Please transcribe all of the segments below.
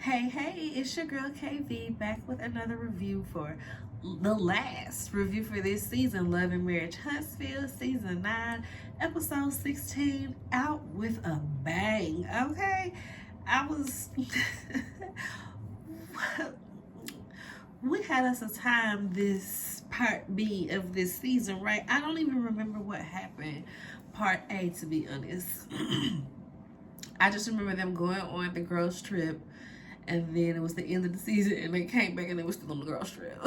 Hey, it's your girl KV back with another review for the last review for this season, Love and Marriage Huntsville, Season 9, Episode 16, out with a bang, okay? I was... we had us a time this part B of this season, right? I don't even remember what happened part A, to be honest. I just remember them going on the girls trip, and then it was the end of the season and they came back and they were still on the girls trip.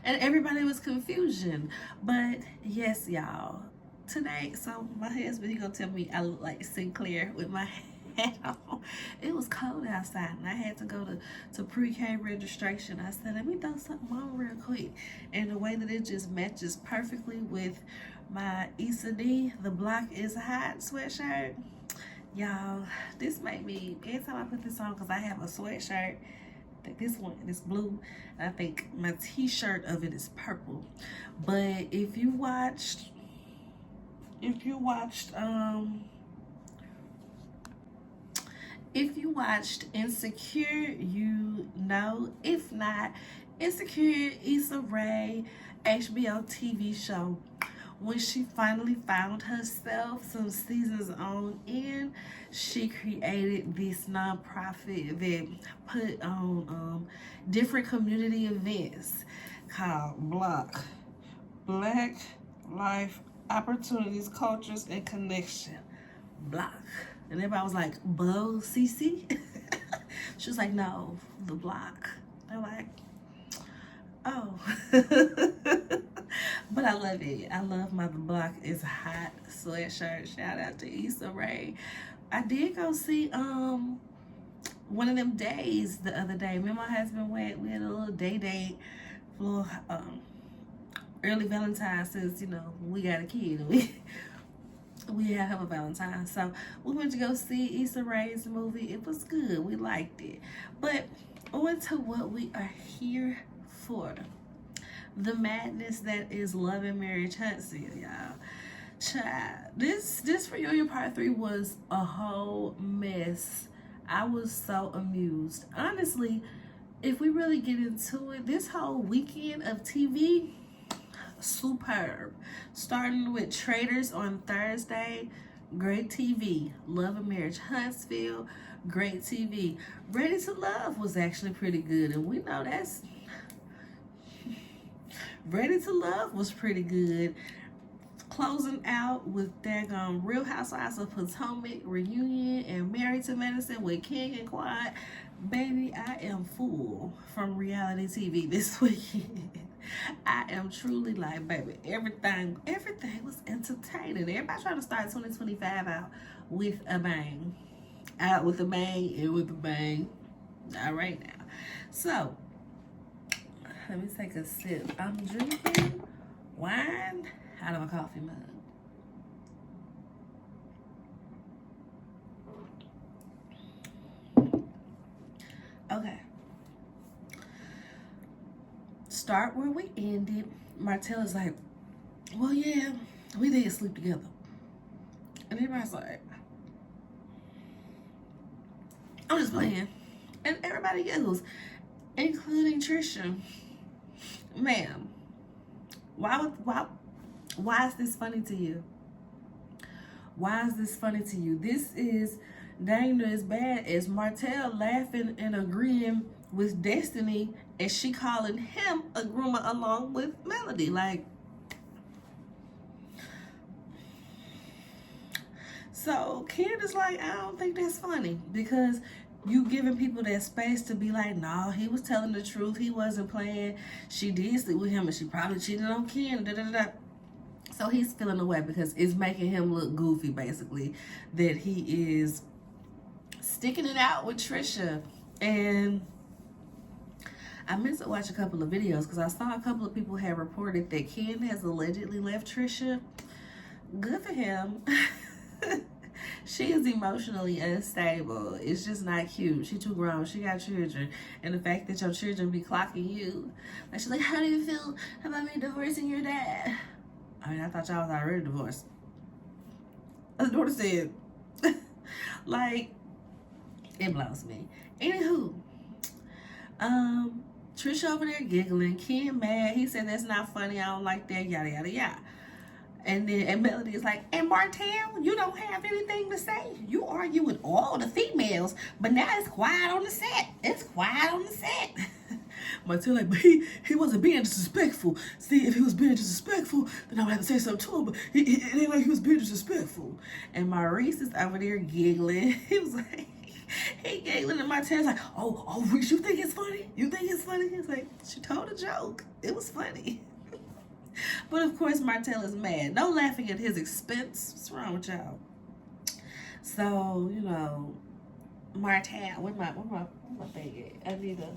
And everybody was confusion. But yes, y'all, today, so my husband, he gonna tell me I look like Sinclair with my hat on. It was cold outside and I had to go to pre-K registration. I said, let me throw something on real quick, and the way that it just matches perfectly with my Issa D, the Block is Hot sweatshirt. Y'all, this made me, every time I put this on, because I have a sweatshirt, this one is blue, and I think my t-shirt of it is purple. But if you watched Insecure, you know. If not, Insecure, Issa Rae, HBO TV show. When she finally found herself some seasons on in, she created this nonprofit that put on different community events called Black Life Opportunities, Cultures, and Connection. Block. And everybody was like, Bo CC? She was like, no, the Block. They're like, oh. But I love it. I love my Block is Hot sweatshirt. Shout out to Issa Rae. I did go see one of them days the other day. Me and my husband went. We had a little date for early Valentine's, since we got a kid and we had him a Valentine. So we went to go see Issa Rae's movie. It was good. We liked it. But on to what we are here for. The madness that is Love and Marriage Huntsville, y'all. Child, this reunion part 3 was a whole mess. I was so amused. Honestly, if we really get into it, this whole weekend of TV, superb. Starting with Traders on Thursday, great TV. Love and Marriage Huntsville, great TV. Ready to Love was actually pretty good, and we know that's... Ready to Love was pretty good. Closing out with daggone Real Housewives of Potomac reunion and Married to Medicine with King and Quad. Baby, I am full from reality TV this weekend. I am truly like, baby, everything was entertaining. Everybody trying to start 2025 out with a bang. Out with a bang and with a bang. All right now. So, let me take a sip. I'm drinking wine out of a coffee mug. Okay. Start where we ended. Martell is like, well, yeah, we did sleep together. And everybody's like, I'm just playing. And everybody giggles, including Trisha. Ma'am, why is this funny to you? Why is this funny to you? This is dang as bad as Martell laughing and agreeing with Destiny, and she calling him a groomer along with Melody. Like, so Candace like, I don't think that's funny, because you giving people that space to be like, nah, he was telling the truth. He wasn't playing. She did sleep with him and she probably cheated on Ken. Da, da, da, da. So he's feeling away because it's making him look goofy, basically, that he is sticking it out with Trisha. And I meant to watch a couple of videos because I saw a couple of people had reported that Ken has allegedly left Trisha. Good for him. She is emotionally unstable. It's just not cute. She too grown. She got children. And the fact that your children be clocking you. Like, she's like, how do you feel about me divorcing your dad? I mean, I thought y'all was already divorced. As the daughter said. Like, It blows me. Anywho, Trisha over there giggling. Ken mad. He said that's not funny. I don't like that. Yada yada yada. And Melody is like, and Martell, you don't have anything to say. You argue with all the females, but now it's quiet on the set. It's quiet on the set. Martell like, but he wasn't being disrespectful. See, if he was being disrespectful, then I would have to say something to him. But it ain't like he was being disrespectful. And Maurice is over there giggling. He was like, he giggling, and Martell's like, oh, Reese, you think it's funny? You think it's funny? He's like, she told a joke. It was funny. But of course, Martell is mad. No laughing at his expense. What's wrong with y'all? So, you know, Martell, where my thing at? I need a.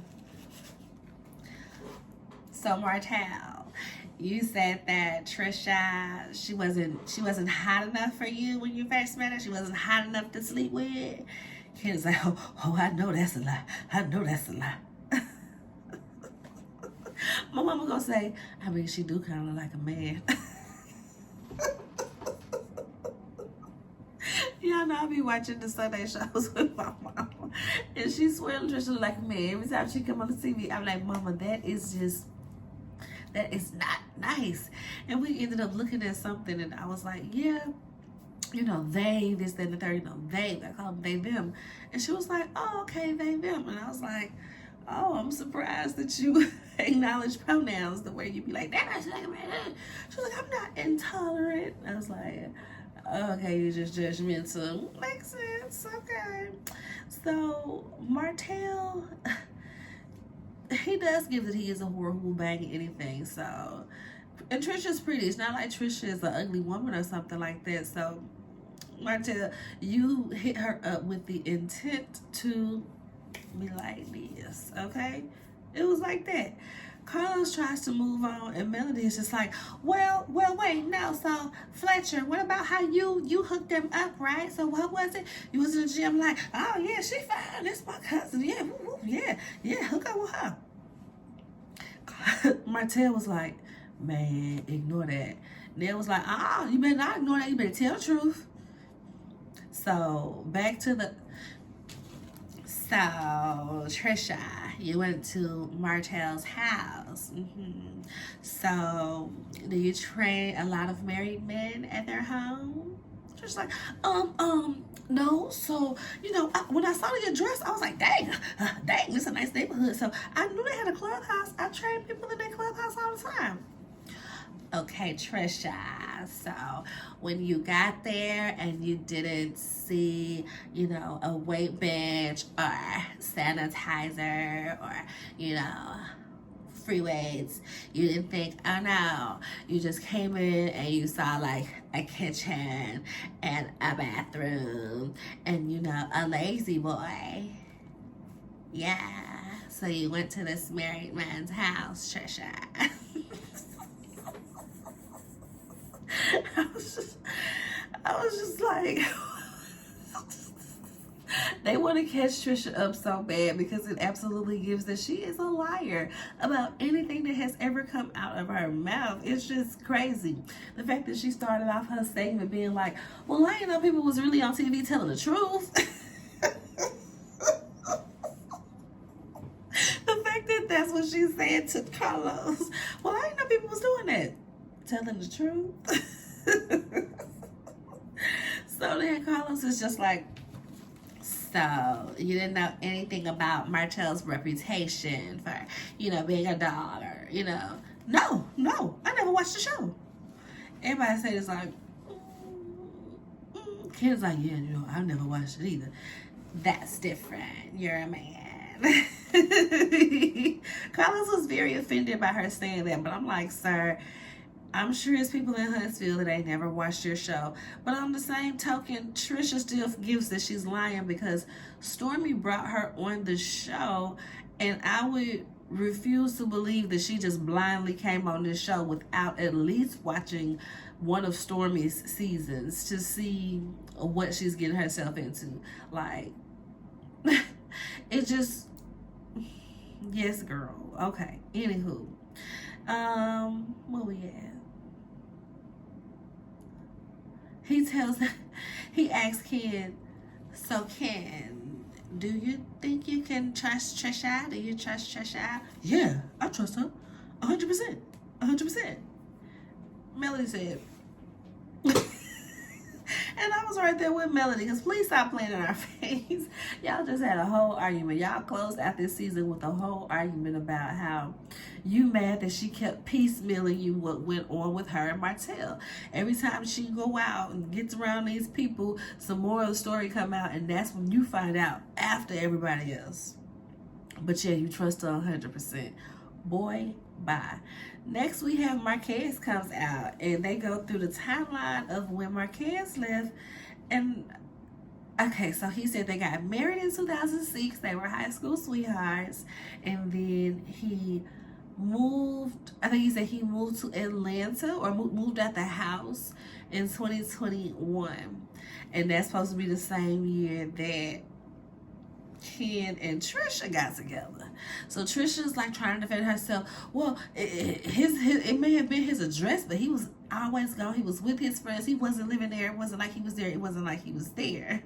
So Martell, you said that Trisha, she wasn't hot enough for you when you first met her. She wasn't hot enough to sleep with. Ken's like, oh, I know that's a lie. I know that's a lie. My mama gonna say, I mean, she do kind of look like a man. Y'all know I be watching the Sunday shows with my mama, and she swear Trisha look like a man. Every time she come on the TV, I'm like, Mama, that is not nice. And we ended up looking at something, and I was like, yeah, you know, they, this, that, and the third, you know, they, I call them they, them. And she was like, oh, okay, they, them. And I was like, oh, I'm surprised that you acknowledge pronouns the way you be like, that like a man. She was like, I'm not intolerant. I was like, okay, you're just judgmental. Makes sense, okay. So, Martell, he does give that he is a whore who will bang anything, so. And Trisha's pretty. It's not like Trisha is an ugly woman or something like that, so. Martell, you hit her up with the intent to be like this, okay? It was like that. Carlos tries to move on, and Melody is just like, well, wait, no. So Fletcher, what about how you hooked them up, right? So what was it? You was in the gym like, oh yeah, she fine. That's my cousin. Yeah, yeah, hook up with her. Martell was like, man, ignore that. Nell was like, you better not ignore that. You better tell the truth. So back to the. So, Trisha, you went to Martell's house. So, do you train a lot of married men at their home? Just like, no. So, you know, when I saw the address, I was like, dang, this is a nice neighborhood. So, I knew they had a clubhouse. I train people in their clubhouse all the time. Okay, Trisha, so when you got there and you didn't see, you know, a weight bench or sanitizer or, you know, free weights, you didn't think, oh no, you just came in and you saw like a kitchen and a bathroom and, you know, a lazy boy. Yeah, so you went to this married man's house, Trisha. I was just like, they want to catch Trisha up so bad because it absolutely gives that she is a liar about anything that has ever come out of her mouth. It's just crazy. The fact that she started off her segment being like, well, I didn't know people was really on TV telling the truth. The fact that that's what she said to Carlos. Well, I didn't know people was doing that. Telling the truth. So then Carlos is just like, so you didn't know anything about Martell's reputation for, you know, being a dog or, you know. No, I never watched the show. Everybody said it's like, Ken's like, yeah, you know, I never watched it either. That's different. You're a man. Carlos was very offended by her saying that, but I'm like, sir, I'm sure it's people in Huntsville that ain't never watched your show. But on the same token, Trisha still gives that she's lying because Stormy brought her on the show, and I would refuse to believe that she just blindly came on this show without at least watching one of Stormy's seasons to see what she's getting herself into. Like, it just, yes, girl. Okay. Anywho, where we at? He asks Ken, so Ken, Do you think you can trust Trisha? Do you trust Trisha? Yeah, I trust her. 100%. 100%. Melody said. And I was right there with Melody, because please stop playing in our face. Y'all just had a whole argument. Y'all closed out this season with a whole argument about how you mad that she kept piecemealing you what went on with her and Martell. Every time she go out and gets around these people, some more of the story come out, and that's when you find out after everybody else. But yeah, you trust her 100%. Boy, bye. Next, we have Marquez comes out, and they go through the timeline of when Marquez left. And okay, so he said they got married in 2006. They were high school sweethearts, and then he moved. I think he said he moved to Atlanta, or moved out the house in 2021, and that's supposed to be the same year that Ken and Trisha got together. So Trisha's like trying to defend herself. Well, it may have been his address, but he was always gone. He was with his friends. He wasn't living there. It wasn't like he was there. It wasn't like he was there.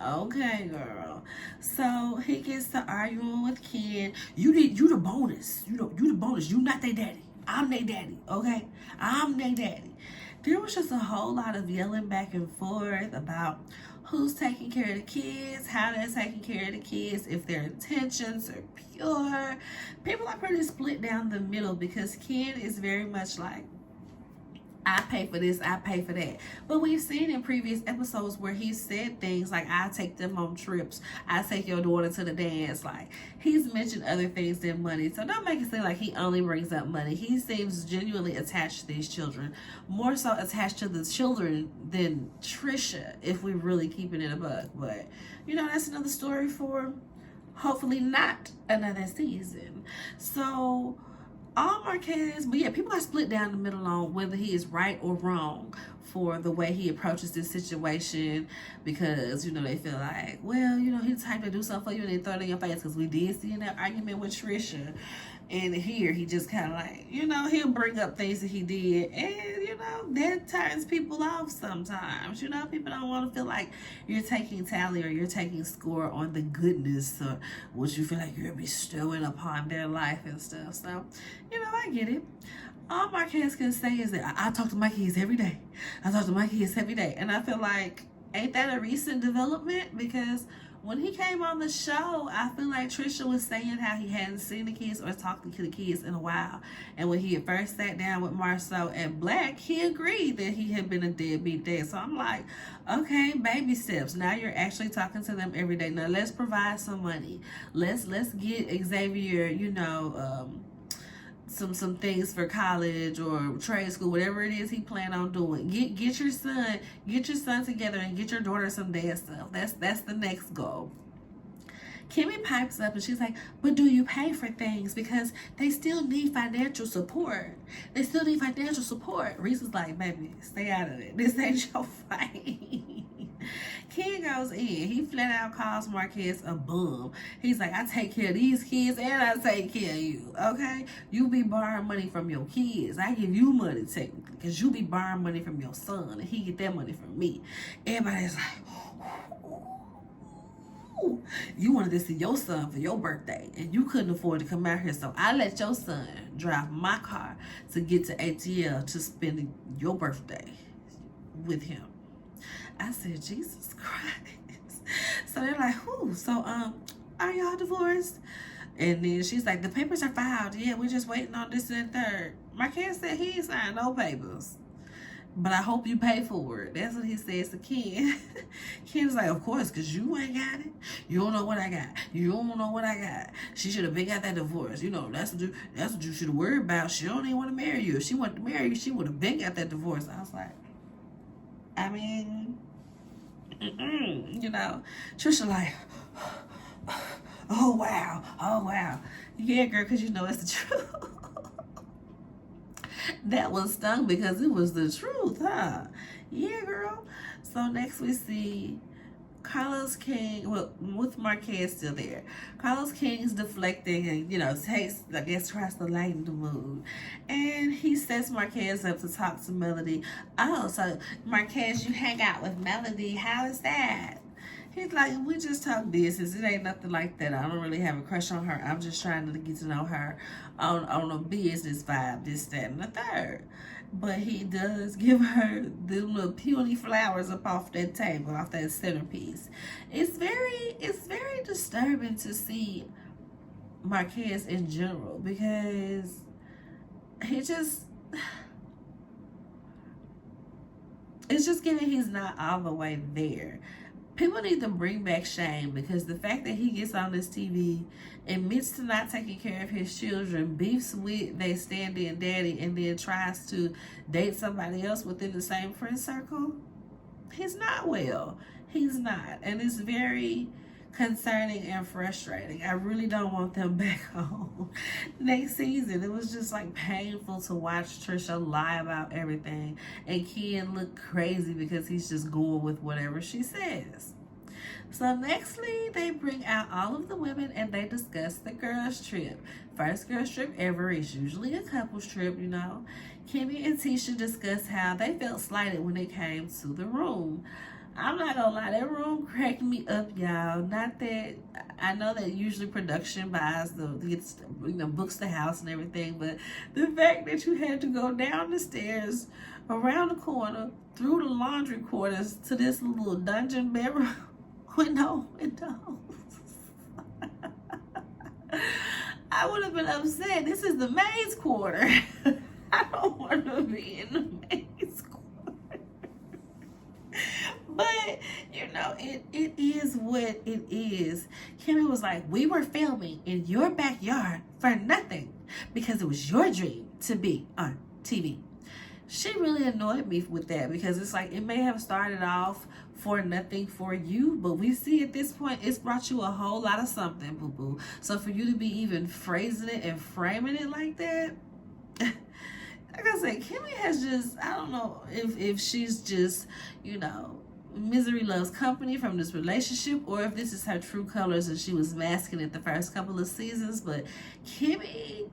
Okay, girl. So he gets to arguing with Ken. You the bonus. You the bonus. You not their daddy. I'm their daddy. Okay, I'm their daddy. There was just a whole lot of yelling back and forth about who's taking care of the kids, how they're taking care of the kids, if their intentions are pure. People are pretty split down the middle, because Ken is very much like, I pay for this, I pay for that. But we've seen in previous episodes where he said things like, I take them on trips, I take your daughter to the dance. Like, he's mentioned other things than money. So don't make it seem like he only brings up money. He seems genuinely attached to these children, more so attached to the children than Trisha, if we're really keeping it a buck. But you know, that's another story for hopefully not another season. So all Marquez, but yeah, people are split down the middle on whether he is right or wrong for the way he approaches this situation, because, you know, they feel like, well, you know, he's the type to do something for you and they throw it in your face, because we did see in that argument with Trisha. And here he just kind of like, you know, he'll bring up things that he did, and you know, that turns people off sometimes. You know, people don't want to feel like you're taking tally or you're taking score on the goodness or what you feel like you're bestowing upon their life and stuff. So, you know, I get it. All Marquez can say is that I talk to my kids every day. I talk to my kids every day. And I feel like, ain't that a recent development? Because when he came on the show, I feel like Trisha was saying how he hadn't seen the kids or talked to the kids in a while. And when he had first sat down with Marceau and Black, he agreed that he had been a deadbeat dad. So I'm like, okay, baby steps. Now you're actually talking to them every day. Now let's provide some money. Let's get Xavier, you know, some things for college or trade school, whatever it is he plan on doing. Get your son together and get your daughter some dance stuff. That's the next goal. Kimmy pipes up and she's like, but do you pay for things? Because they still need financial support. They still need financial support. Reese is like, baby, stay out of it. This ain't your fight. Ken goes in. He flat out calls Marquez a bum. He's like, I take care of these kids and I take care of you, okay? You be borrowing money from your kids. I give you money technically, because you be borrowing money from your son and he get that money from me. Everybody's like, ooh, you wanted to see your son for your birthday and you couldn't afford to come out here, so I let your son drive my car to get to ATL to spend your birthday with him. I said, Jesus Christ. So they're like, who? So, are y'all divorced? And then she's like, the papers are filed. Yeah, we're just waiting on this and third. Marquez said he ain't signed no papers, but I hope you pay for it. That's what he says to Ken. Ken's like, of course, because you ain't got it. You don't know what I got. You don't know what I got. She should have been got that divorce. You know, that's what you should have worried about. She don't even want to marry you. If she wanted to marry you, she would have been got that divorce. I was like, I mean, you know, Trisha like, oh wow, yeah, girl, because you know it's the truth. That was stung because it was the truth, huh? Yeah, girl. So next we see Carlos King, well, with Marquez still there. Carlos King's deflecting and, you know, tries to lighten the mood. And he sets Marquez up to talk to Melody. Oh, so Marquez, you hang out with Melody. How is that? He's like, we just talk business. It ain't nothing like that. I don't really have a crush on her. I'm just trying to get to know her on a business vibe, this, that, and the third. But he does give her the little peony flowers up off that table, off that centerpiece. It's very disturbing to see Marquez in general, because he just, it's just giving he's not all the way there. People need to bring back Shane, because the fact that he gets on this TV, admits to not taking care of his children, beefs with they stand-in daddy, and then tries to date somebody else within the same friend circle, he's not well. He's not. And it's very concerning and frustrating. I really don't want them back home next season. It was just like painful to watch Trisha lie about everything and Ken look crazy because he's just going with whatever she says. So nextly, they bring out all of the women and they discuss the girls trip. First girls trip ever is usually a couples trip, you know. Kimmy and Tisha discuss how they felt slighted when they came to the room. I'm not gonna lie, that room cracked me up, y'all. Not that I know that usually production buys gets, books the house and everything, but the fact that you had to go down the stairs, around the corner, through the laundry quarters to this little dungeon bedroom with no windows. I would have been upset. This is the maid's quarter. I don't want to be in the maid's quarter. But, you know, it is what it is. Kimmy was like, we were filming in your backyard for nothing because it was your dream to be on TV. She really annoyed me with that, because it's like, it may have started off for nothing for you, but we see at this point it's brought you a whole lot of something, boo-boo. So for you to be even phrasing it and framing it like that, like I said, Kimmy has just, I don't know if she's just, you know, misery loves company from this relationship, or if this is her true colors and she was masking it the first couple of seasons. But Kimmy,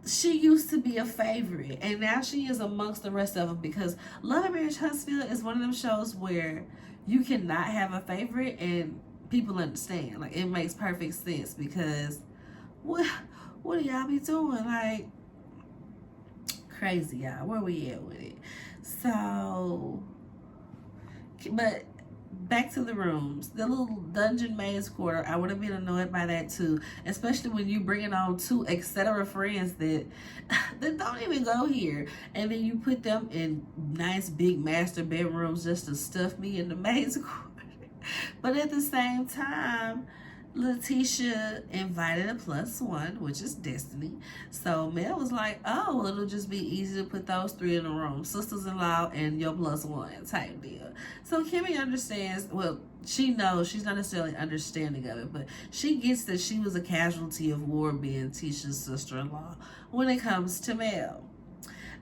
she used to be a favorite, and now she is amongst the rest of them, because Love and Marriage Huntsville is one of them shows where you cannot have a favorite and people understand. Like, it makes perfect sense, because what do y'all be doing? Like, crazy, y'all. Where we at with it? So, but back to the rooms, the little dungeon maid's quarter, I would have been annoyed by that too, especially when you bringing on two etc. friends that don't even go here, and then you put them in nice big master bedrooms just to stuff me in the maid's quarter. But at the same time, Letitia invited a +1, which is Destiny. So Mel was like, oh, well, it'll just be easy to put those three in a room, sisters-in-law and your +1 type deal. So Kimmy understands, well, she knows, she's not necessarily understanding of it, but she gets that she was a casualty of war being Tisha's sister-in-law when it comes to Mel.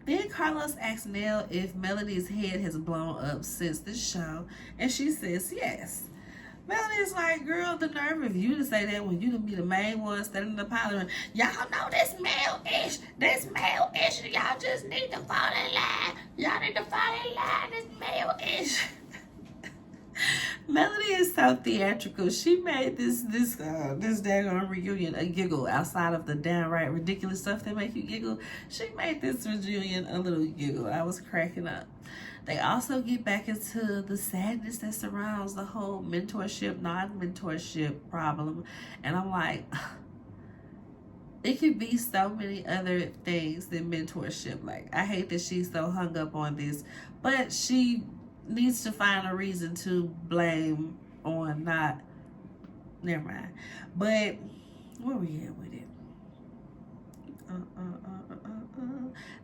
Then Carlos asks Nell if Melody's head has blown up since the show, and she says yes. Melody's like, girl, the nerve of you to say that when you to be the main one standing in the pilot. Y'all know this male-ish. This male-ish. Y'all just need to fall in line. Y'all need to fall in line. This male-ish. Melody is so theatrical. She made this daggone reunion a giggle outside of the downright ridiculous stuff that make you giggle. She made this reunion a little giggle. I was cracking up. They also get back into the sadness that surrounds the whole mentorship, non-mentorship problem. And I'm like, it could be so many other things than mentorship. Like, I hate that she's so hung up on this, but she needs to find a reason to blame on not, never mind. But where we at with it?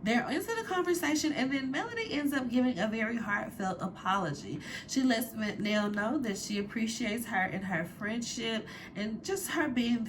They're into the conversation, and then Melody ends up giving a very heartfelt apology. She lets Nell know that she appreciates her and her friendship, and just her being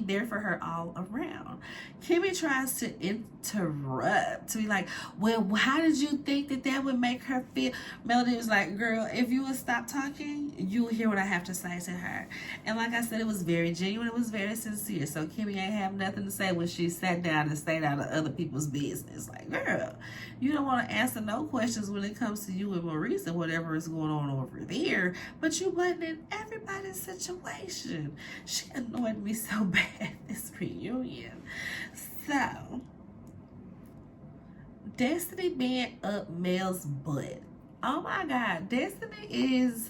there for her all around. Kimmy tries to interrupt, to be like, well, how did you think that would make her feel? Melody was like, girl, if you would stop talking, you'll hear what I have to say to her. And like I said, it was very genuine, it was very sincere. So Kimmy ain't have nothing to say when she sat down and stayed out of other other people's business. Like, girl, you don't want to answer no questions when it comes to you and Maurice and whatever is going on over there, but you blaming everybody's situation. She annoyed me so bad this reunion. So, Destiny being up Mel's butt. Oh my God, Destiny is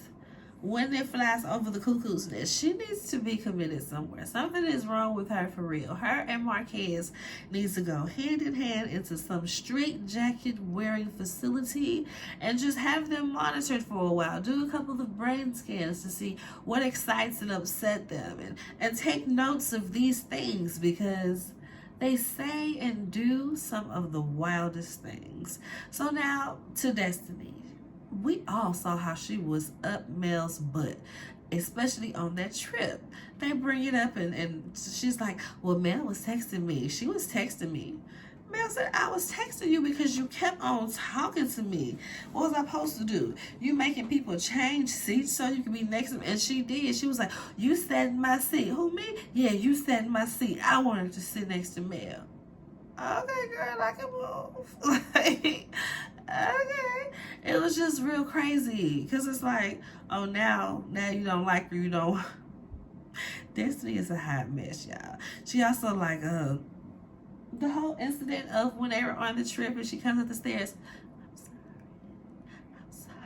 when it flies over the cuckoo's nest. She needs to be committed somewhere. Something is wrong with her for real. Her and Marquez needs to go hand in hand into some straight jacket wearing facility and just have them monitored for a while. Do a couple of brain scans to see what excites and upset them, and take notes of these things, because they say and do some of the wildest things. So now to Destiny. We all saw how she was up Mel's butt, especially on that trip. They bring it up and she's like, well, Mel was texting me. She was texting me. Mel said, I was texting you because you kept on talking to me. What was I supposed to do? You making people change seats so you can be next to me? And she did. She was like, you sat in my seat. Who, me? Yeah, you sat in my seat. I wanted to sit next to Mel. Okay, girl, I can move. Like, okay. It was just real crazy. Because it's like, oh, now you don't like her. You don't. Destiny is a hot mess, y'all. She also like, the whole incident of when they were on the trip and she comes up the stairs. I'm sorry.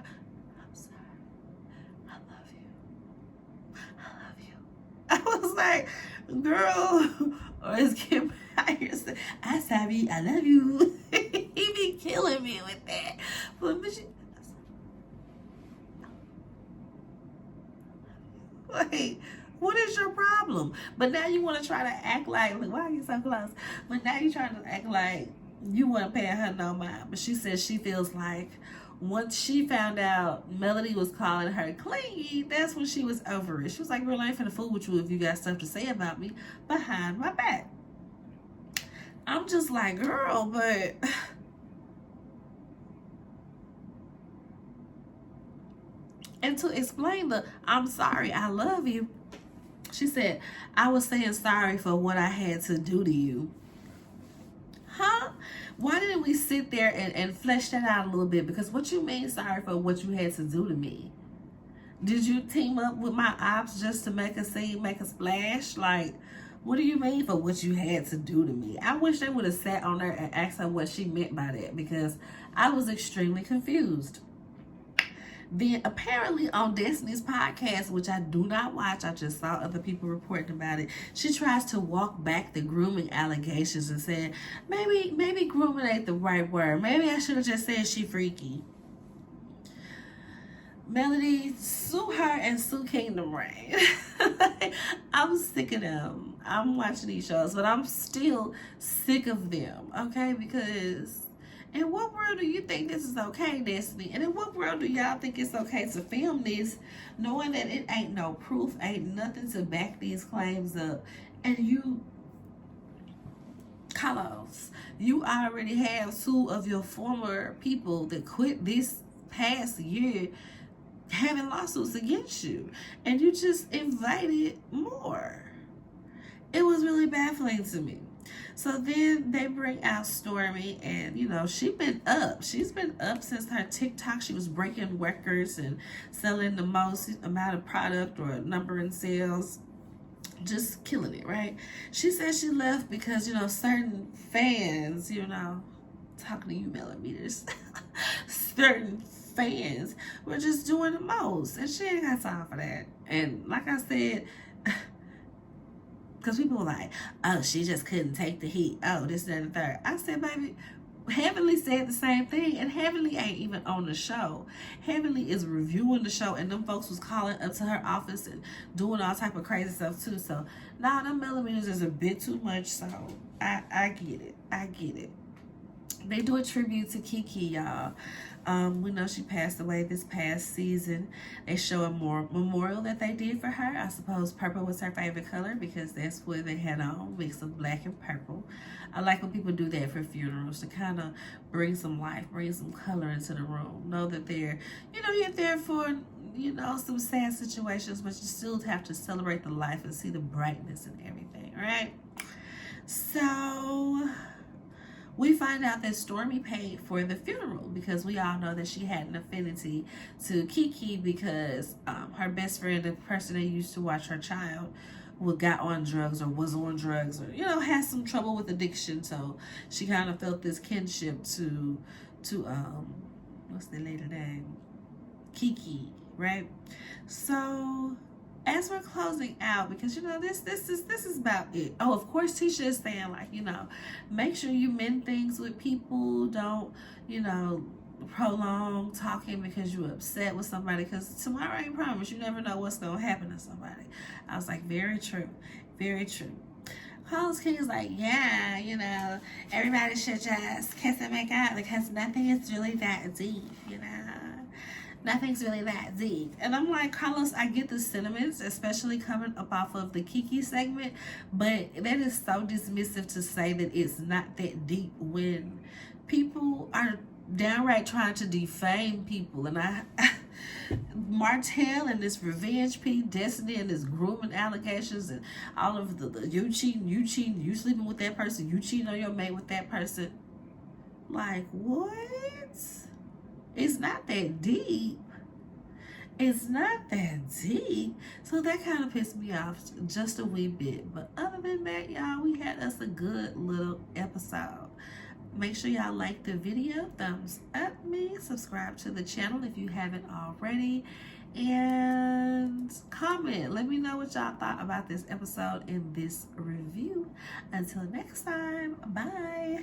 I love you. I was like, girl, or is Kim out here saying, I'm sorry, I love you. He be killing me with that. But like, what is your problem? But now you want to try to act like, why are you so close? But now you're trying to act like you weren't paying her no mind. But she says she feels like once she found out Melody was calling her clingy, that's when she was over it. She was like, girl, I ain't finna fool with you if you got stuff to say about me behind my back. I'm just like, girl, but... And to explain the, I'm sorry, I love you, she said, I was saying sorry for what I had to do to you. Huh? Why didn't we sit there and flesh that out a little bit? Because what you mean sorry for what you had to do to me? Did you team up with my ops just to make a scene, make a splash? Like, what do you mean for what you had to do to me? I wish they would have sat on there and asked her what she meant by that, because I was extremely confused. Then apparently on Destiny's podcast, which I do not watch, I just saw other people reporting about it, she tries to walk back the grooming allegations and said, maybe grooming ain't the right word. Maybe I should have just said she freaky. Melody, sue her and sue Kingdom Reign. I'm sick of them. I'm watching these shows, but I'm still sick of them, okay? Because in what world do you think this is okay, Destiny? And in what world do y'all think it's okay to film this, knowing that it ain't no proof, ain't nothing to back these claims up, and you, Carlos, you already have two of your former people that quit this past year having lawsuits against you, and you just invited more. It was really baffling to me. So then they bring out Stormy, and you know, she's been up since her TikTok. She was breaking records and selling the most amount of product or number in sales, just killing it, right? She said she left because, you know, certain fans, you know, talking to you millimeters, certain fans were just doing the most, and she ain't got time for that. And like I said, because people were like, oh, she just couldn't take the heat. Oh, this, that, and the third. I said, baby, Heavenly said the same thing, and Heavenly ain't even on the show. Heavenly is reviewing the show, and them folks was calling up to her office and doing all type of crazy stuff too. So, nah, them millimeters is a bit too much, so I get it. I get it. They do a tribute to Kiki, y'all. We know she passed away this past season. They show a memorial that they did for her. I suppose purple was her favorite color because that's what they had on, mix of black and purple. I like when people do that for funerals, to kind of bring some life, bring some color into the room. Know that they're, you know, you're there for, you know, some sad situations, but you still have to celebrate the life and see the brightness and everything, right? So we find out that Stormy paid for the funeral because we all know that she had an affinity to Kiki because her best friend, the person that used to watch her child, got on drugs or was on drugs or had some trouble with addiction. So she kind of felt this kinship to what's the lady name? Kiki, right? So as we're closing out, because this is about it. Oh, of course, Tisha is saying, like, make sure you mend things with people. Don't prolong talking because you're upset with somebody, because tomorrow ain't promised. You never know what's gonna happen to somebody. I was like, very true, very true. Carlos King is like, yeah, everybody should just kiss and make out because nothing is really that deep, Nothing's really that deep. And I'm like, Carlos, I get the sentiments, especially coming up off of the Kiki segment, but that is so dismissive to say that it's not that deep when people are downright trying to defame people. And Martell and this revenge piece, Destiny and this grooming allegations, and all of the you cheating, you sleeping with that person, you cheating on your mate with that person. Like, what? It's not that deep. It's not that deep. So that kind of pissed me off just a wee bit. But other than that, y'all, we had us a good little episode. Make sure y'all like the video, thumbs up me, subscribe to the channel if you haven't already, and comment. Let me know what y'all thought about this episode and this review. Until next time, bye.